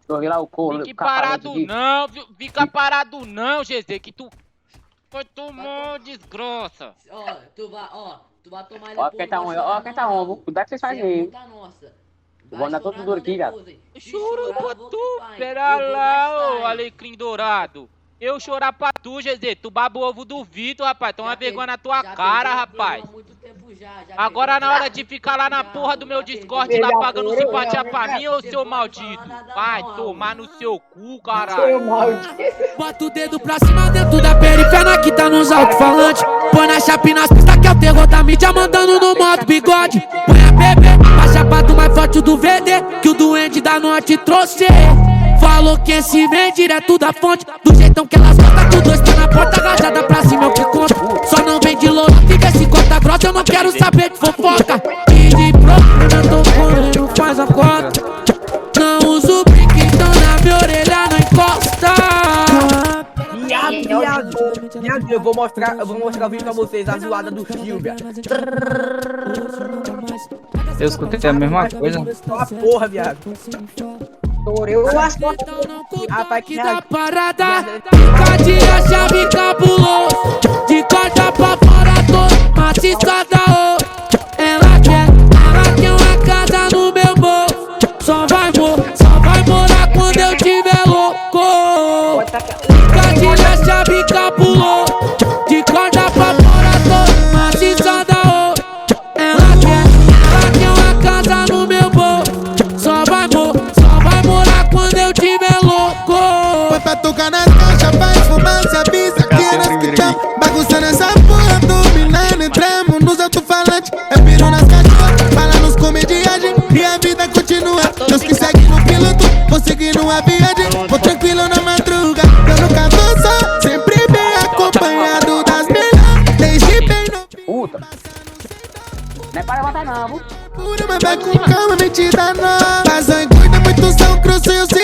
Joguei lá o couro. Fique parado não, viu? Fica parado não, GZ, que tu vai tomar desgraça. Ó, tu vai tomar ele. Ó quem tá ruim, ó quem tá ruim. Cuidado que vocês fazem aí. Vou andar todo duro aqui, gato. Choro pra tu, pera lá, ô alecrim dourado. Eu chorar pra tu, GZ, tu baba o ovo do Vitor, rapaz, toma vergonha na tua cara, rapaz. Agora na hora de ficar lá na porra do meu Discord, tá pagando simpatia pra mim, ô seu maldito? Vai tomar no seu cu, caralho. Bota o dedo pra cima dentro da periferna que tá nos alto-falantes. Põe na chapa e nas pistas que é o terror da mídia mandando no moto bigode. Põe a bebê, a chapa do mais forte do VD, que o duende da norte trouxe. Falou que esse vem direto da fonte, do jeitão que elas gostam, com dois pés na porta, rajada pra cima eu que conto. Só não vem de louro, que vê se corta grossa, eu não quero saber de fofoca. E de problema eu tô correndo, faz a cota. Não uso brinque, então na minha orelha não encosta. Viado, eu vou mostrar o vídeo pra vocês, a zoada do Silvia. Eu escutei a mesma coisa. Uma porra, viado. Eu acho que da parada, fica de a chave cabuloso, de corda pra fora todo, maciçada, oh. Ela quer uma casa no meu bolso, só vai morar quando eu tiver louco. Fica de a chave cabuloso, de corda pra fora todo, maciçada, oh. Ela quer uma casa no meu bolso, só vai morar quando eu tiver louco. Foi pra tocar nas caixas, vai fumar, se avisa aqui nas que tchau. Bagunçando essa porra, dominando, entramos nos alto-falantes. É piro nas cachorras, fala nos comediagem, e a vida continua. Deus que segue no piloto, vou seguindo a viagem. Vou tranquilo na madruga, eu nunca vou só, sempre bem acompanhado das melhores. Desde bem no Puta. Não é pra levantar não, viu? mas vai com calma, mentira não. Faz a engorda, muito são grosso, eu sei.